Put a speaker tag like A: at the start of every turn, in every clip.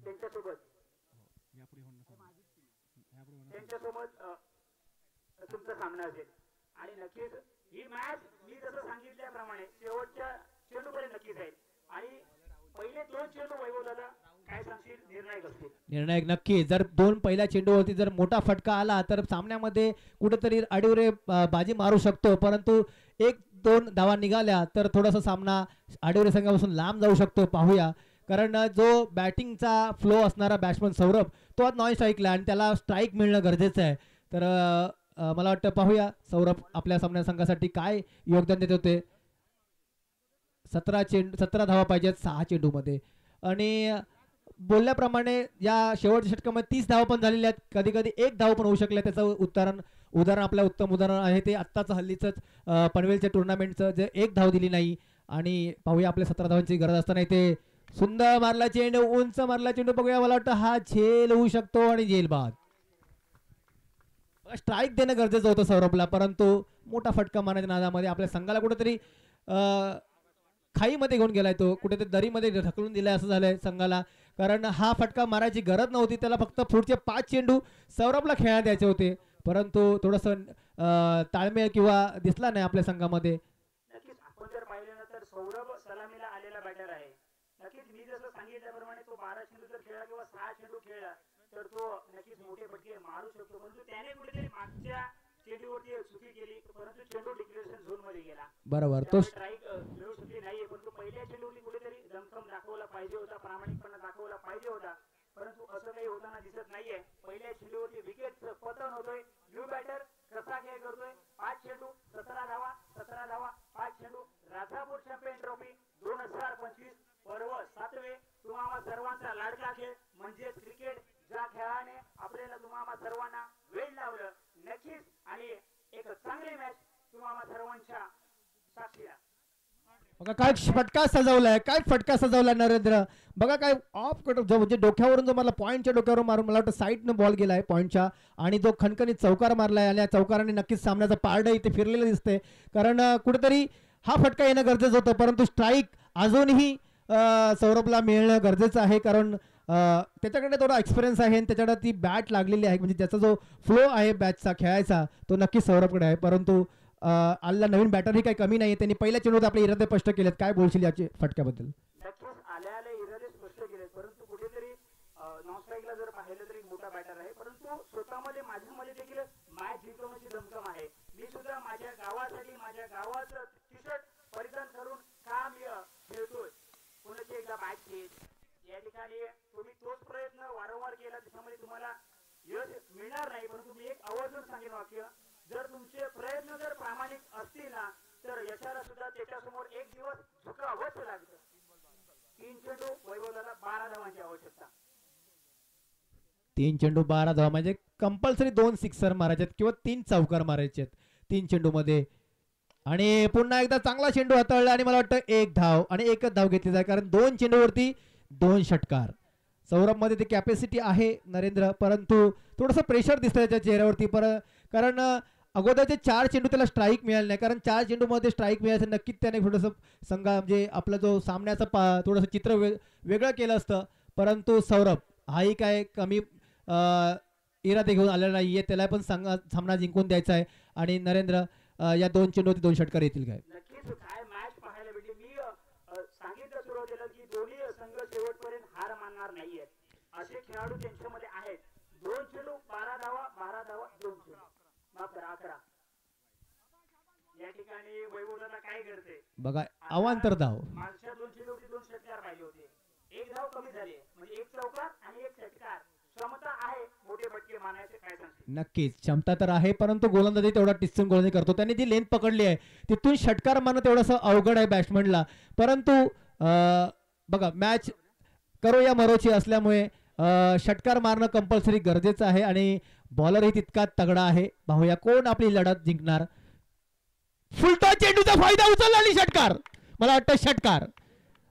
A: त्यांच्यासोबत त्यांच्यासोबत तुमचा सामना असेल. आणि नक्कीच ही मॅच मी जसं सांगितल्याप्रमाणे शेवटच्या चेंडूपर्यंत नक्कीच आहे. आणि पहिले दोन चेंडू वैभव दादा काय सांगशील निर्णायक असतील.
B: निर्णायक नक्की. जर दोन पहिल्या चेंडूवरती जर मोठा फटका आला तर सामन्यामध्ये कुठेतरी आडीवरे बाजी मारू शकतो, परंतु एक दोन धावा निघाल्या तर थोडासा सामना आडीवरे संघापासून लांब जाऊ शकतो. पाहूया, कारण जो बॅटिंगचा फ्लो असणारा बॅट्समन सौरभ तो आज नॉन स्ट्राईकला आणि त्याला स्ट्राईक मिळणं गरजेचं आहे. तर मला वाटतं पाहूया सौरभ आपल्या सामन्या संघासाठी काय योगदान देत होते. 17 धावा पाहिजेत 6 चेंडूमध्ये. आणि बोलल्याप्रमाणे या शेवटच्या षटकामध्ये 30 धावा पण झालेल्या आहेत. कधी कधी एक धाव पण होऊ शकले. त्याचं उदाहरण आपलं उत्तम उदाहरण आहे ते आत्ताचं हल्लीचंच पनवेलच्या टुर्नामेंटचं, जे एक धाव दिली नाही. आणि पाहूया आपल्या 17 धावांची गरज असताना इथे सुंदर मारला चेंडू, उंच मारला चेंडू. बघूया, मला वाटतं हा झेल होऊ शकतो आणि झेल बाद. स्ट्राईक देणं गरजेचं होतं सौरभला, परंतु मोठा फटका मारण्याच्या नादामध्ये आपल्या संघाला कुठेतरी खाईमध्ये घेऊन गेलाय, तो कुठेतरी दरीमध्ये ढकलून दिलाय असं झालंय संघाला. कारण हा फटका मारायची गरज नव्हती, त्याला फक्त पुढचे 5 चेंडू सौरभला खेळायला द्यायचे होते, परंतु थोडंसं ताळमेळ किंवा दिसला नाही आपल्या संघामध्ये.
A: नक्कीच आपण जर पाहिलं ना तर सौरभ सलामीला आलेला बॅटर आहे. नक्कीच मी जसं सांगितल्याप्रमाणे तो 12 चेंडू जर खेळला किंवा 6 चेंडू खेळला तर तो नक्कीच मोठे फटके मारू शकतो. परंतु त्याने कुठेतरी मागच्या चेंडूवरती चुकी केली, परंतु चेंडू डिक्लेरेशन झोन मध्ये गेला.
B: बरोबर, तो
A: स्ट्राईक मिळू शकली नाहीये. परंतु पहिल्या चेंडूवरती कुठेतरी दमखम दाखवला पाहिजे होता, प्रामाणिकपणा दाखवला पाहिजे होता, परंतु असं काही होताना दिसत नाहीये. पहिल्या चेंडूवरती विकेटचं पतन होतोय. न्यू बॅटर कसा खेळ करतोय. 5 चेंडू 17 धावा, 17 धावा 5 चेंडू. राजापूर चॅम्पियन ट्रॉफी 2025 पर्व 7वे. तुम्हाला सर्वांचा लाडका खेळ म्हणजे क्रिकेट, ज्या खेळाने आपल्याला तुम्हाला सर्वांना वेळ लावलं. नक्कीच आणि एक चांगली मॅच तुम्हाला सर्वांच्या साक्षीला.
B: बघा काय फटका सजवलाय, काय फटका सजवलाय नरेंद्र. बघा काय ऑफ कट जो म्हणजे डोक्यावरून जो मला पॉईंटच्या डोक्यावरून मारून मला वाटतं साईडनं बॉल गेलाय पॉईंटच्या, आणि जो खणखणीत चौकार मारलाय आणि या चौकाराने नक्कीच सामन्याचा पारडं इथे फिरलेलं दिसतंय. कारण कुठेतरी हा फटका येणं गरजेचं होतं, परंतु स्ट्राईक अजूनही सौरभला मिळणं गरजेचं आहे. कारण त्याच्याकडे थोडा एक्सपिरियन्स आहे आणि त्याच्याकडे ती बॅट लागलेली आहे, म्हणजे त्याचा जो फ्लो आहे बॅटचा खेळायचा तो नक्कीच सौरभकडे आहे. परंतु आलेला नवीन बॅटर ही काही कमी नाही, त्यांनी पहिल्या चेंडूत आपले इरादे स्पष्ट केलेत. काय बोलशील याचे फटक्याबद्दल.
A: नक्कीच आले इरादे स्पष्ट केलेत, परंतु कुठेतरी नॉन स्ट्राईकला जर पाहिलं तरी मोठा बॅटर आहे, परंतु स्वतःमध्ये माझ्यामध्ये देखील मॅच जिंकवण्याची दमखम आहे. मी सुद्धा माझ्या गावासाठी माझ्या गावाचं टी शर्ट परिधान करून काम खेळतोय. पुण्याची एकदा मॅच खेळ या ठिकाणी तुम्ही तोच प्रयत्न वारंवार केला, त्याच्यामध्ये तुम्हाला यश मिळणार नाही. परंतु मी एक आवर्जून सांगेन वाक्य, जर तुमचे प्रयत्न जर प्रामाणिक असतील ना तर यशाला सुद्धा त्याच्यासमोर एक दिवस झुकावंच लागतं. 3 चेंडू वैभवला 12 धावांची आवश्यकता.
B: 3 चेंडू 12 धावा म्हणजे कंपल्सरी 2 सिक्सर मारायचे किंवा 3 चौकार मारायचे 3 चेंडू मध्ये. आणि पुन्हा एकदा चांगला चेंडू हाताळला आणि मला वाटतं एक धाव आणि एकच धाव घेतली जाईल, कारण 2 चेंडूवरती 2 षटकार. सौरभमध्ये ती कॅपॅसिटी आहे नरेंद्र, परंतु थोडंसं प्रेशर दिसतं त्याच्या चेहऱ्यावरती. कारण अगोदरचे 4 चेंडू त्याला स्ट्राईक मिळाले नाही, कारण 4 चेंडूमध्ये स्ट्राईक मिळायचं नक्कीच त्याने थोडंसं संघा म्हणजे आपला जो सामन्याचं थोडंसं चित्र वेगळं केलं असतं. परंतु सौरभ हाही काय कमी इरादे घेऊन आलेला नाही आहे, त्याला पण सामना जिंकून द्यायचा आहे. आणि नरेंद्र या 2 चेंडूवरती 2 षटकार येतील काय.
A: नक्कीच काय मॅच पाहायला भेटेल. मी सांगितलं सुरुवातीला की दोन्ही संघ शेवटपर्यंत हार मानणार नाहीये, असे खेळाडू त्यांच्यामध्ये आहेत. 2 चेंडू 12 धावा 12 धावा 2 चेंडू माफ करा 11. या ठिकाणी वैभवला काय करते
B: बघा, अवांतर धाव.
A: मागच्या 2 चेंडूवरती 2 षटकार पाहिले होते, एक धाव कमी झाली म्हणजे एक चौकार आणि एक षटकार. क्षमता आहे मोठे फटके मारण्याचे, काय सांगते.
B: नक्कीच क्षमता तर आहे, परंतु गोलंदाजी तेवढा टिचून गोलंदाजी करतो. त्यांनी जी लेंथ पकडली आहे तिथून षटकार मारणं तेवढंसं अवघड आहे बॅट्समनला. परंतु बघा मॅच करो या मरोची असल्यामुळे षटकार मारणं कंपल्सरी गरजेचं आहे आणि बॉलरही तितका तगडा आहे. पाहूया कोण आपली लढत जिंकणार. फुलटा चेंडूचा फायदा उचलला आणि षटकार. मला वाटतं षटकार.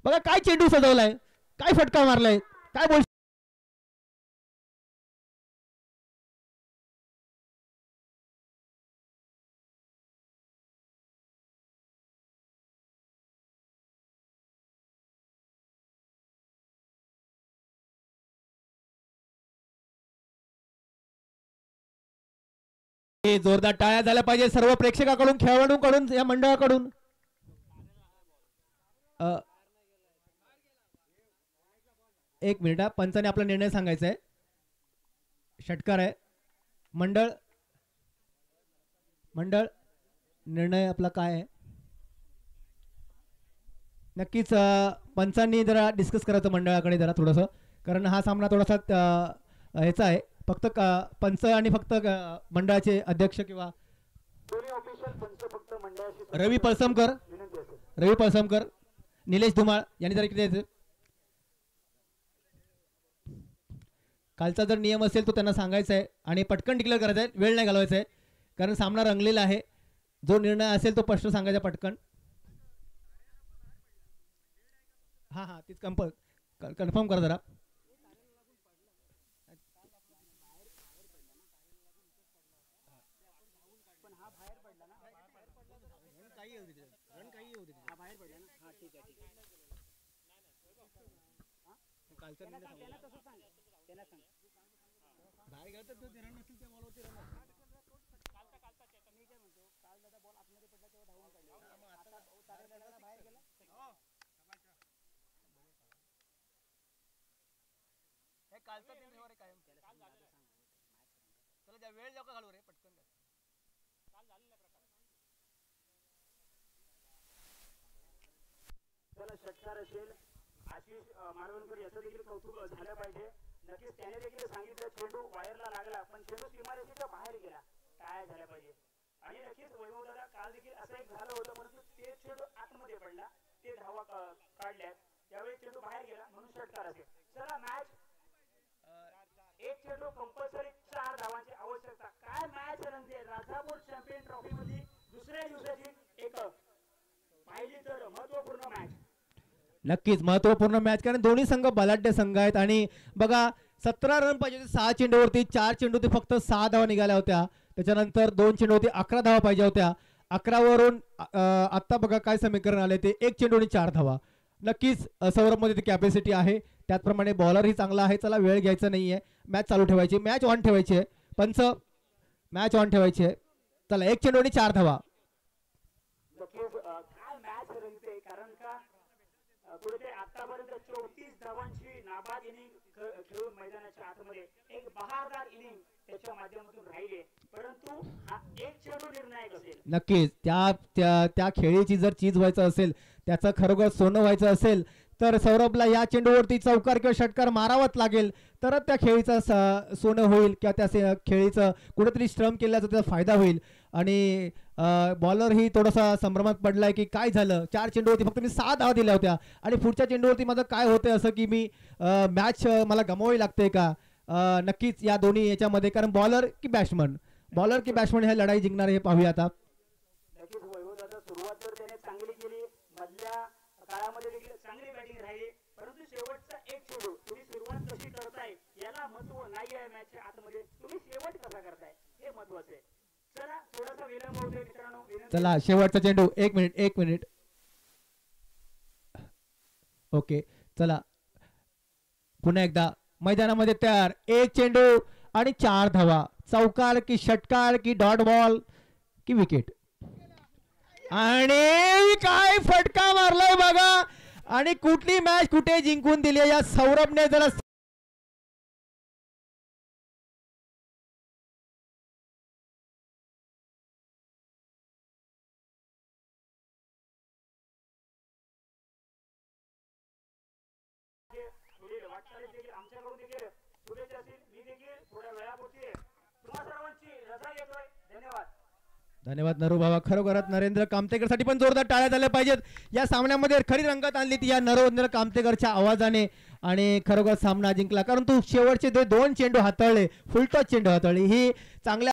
B: बघा काय चेंडू सजवलाय, काय फटका मारलाय, काय बोल नक्की जोरदार टाळ्या झाल्या पाहिजे सर्व प्रेक्षकाकडून खेळाडूंकडून या मंडळाकडून. एक मिनिट, पंचाने आपला निर्णय सांगायचा आहे. षटकार आहे. मंडळ निर्णय आपला काय आहे नक्कीच पंचांनी जरा डिस्कस करायचं मंडळाकडे जरा थोडंसं, कारण हा सामना थोडासा ह्याचा आहे. फक्त पंच आणि फक्त मंडळाचे अध्यक्ष किंवा रवी पळसमकर निलेश धुमाळ यांनी जरा इकडे द्यायचं. कालचा जर नियम असेल तो त्यांना सांगायचा आहे आणि पटकन डिक्लेअर करायचा आहे, वेळ नाही घालवायचा आहे कारण सामना रंगलेला आहे. जो निर्णय असेल तो स्पष्ट सांगायचा पटकन. हां तीच कन्फर्म करा जरा.
A: चला षटकार असेल आशिष मालवणकर याचं देखील कौतुक झालं पाहिजे. नक्कीच त्याने देखील सांगितलं चेंडू वायरला लागला पण चेंडू सीमारेषेच्या बाहेर गेला, काय झालं पाहिजे. आणि नक्कीच वैभव दादा काल देखील असं एक झालं होतं परंतु ते चेंडू आतमध्ये पडला, ते धावा काढल्या त्यावेळी चेंडू बाहेर गेला म्हणून षटकार असेल. चला मॅच एक चेंडू कंपल्सरी 4 धावांची आवश्यकता. काय मॅच रंगते राजापूर चॅम्पियन ट्रॉफी मध्ये दुसऱ्या दिवसाची एक पाहिली तर महत्वपूर्ण मॅच.
B: नक्कीच महत्वपूर्ण मॅच, कारण दोन्ही संघ बलाढ्य संघ आहेत. आणि बघा 17 रन पाहिजे होते 6 चेंडूवरती, 4 चेंडूवरती फक्त 6 धावा निघाल्या होत्या. त्याच्यानंतर 2 चेंडूवरती 11 धावा पाहिजे होत्या. 11 वरून आत्ता बघा काय समीकरण आले ते 1 चेंडू आणि 4 धावा. नक्कीच सौरभमध्ये ती कॅपॅसिटी आहे, त्याचप्रमाणे बॉलरही चांगला आहे. चला वेळ घ्यायचा नाही आहे, मॅच चालू ठेवायची, मॅच ऑन ठेवायची आहे. पंच मॅच ऑन ठेवायची आहे. चला 1 चेंडू आणि 4 धावा.
A: कारण का कुठे आतापर्यंत 34 धावांची नाबाद इनिंग खेळून मैदानाच्या आतमध्ये एक बहारदार इनिंग त्याच्या माध्यमातून राहिले, परंतु हा एक चेंडू निर्णायक असेल.
B: नक्कीच त्या खेळीची जर चीज व्हायचं असेल, त्याचं खरोखर सोनं व्हायचं असेल तर सौरभला या चेंडूवरती चौकार किंवा षटकार मारावाच लागेल, तरच त्या खेळीचं सोनं होईल किंवा त्या खेळीचं कुठेतरी श्रम केल्याचा त्याचा फायदा होईल. आणि बॉलरही थोडासा संभ्रमात पडलाय की काय झालं, 4 चेंडूवरती फक्त मी 6 धावा दिल्या होत्या आणि पुढच्या चेंडूवरती माझं काय होतंय असं की मी मॅच मला गमवावी लागते का. नक्कीच या दोन्ही याच्यामध्ये, कारण बॉलर की बॅट्समन ह्या लढाई जिंकणार हे पाहूया आता.
A: नक्कीच वैभव दादा सुरुवात तर त्याने चांगली केली, मधल्या काळामध्ये देखील चांगली बॅटिंग राहिली, परंतु शेवटचा एक चेंडू तुम्ही सुरुवात कशी करताय याला महत्व नाही आहे मॅचच्या आतमध्ये, तुम्ही शेवट कसा करताय हे महत्वाचं आहे. चला थोडासा विलंब होतोय मित्रांनो.
B: चला शेवटचा चेंडू, एक मिनिट. ओके चला पुन्हा एकदा मैदानामध्ये तयार. 1 चेंडू आणि 4 धावा. चौकार की षटकार की डॉट बॉल की विकेट. आणि काय फटका मारलाय बघा, आणि कुठली मॅच कुठे जिंकून दिली या सौरभने. जरा
A: आमच्याकडून देखील शुभेच्छा असतील. मी देखील थोड्या वेळापुरती तुम्हा सर्वांची रजा घेतोय. धन्यवाद.
B: धन्यवाद नरू बाबा. खरोखरच नरेंद्र कामतेकर साठी पण जोरदार टाळ्या झाल्या पाहिजेत. या सामन्यामध्ये खरी रंगत आणली ती या नरेंद्र कामतेकरच्या आवाजाने आणि खरोखर सामना जिंकला, कारण तू शेवटचे 2 चेंडू हाताळले, फुलटॉस चेंडू हाताळले, ही चांगल्या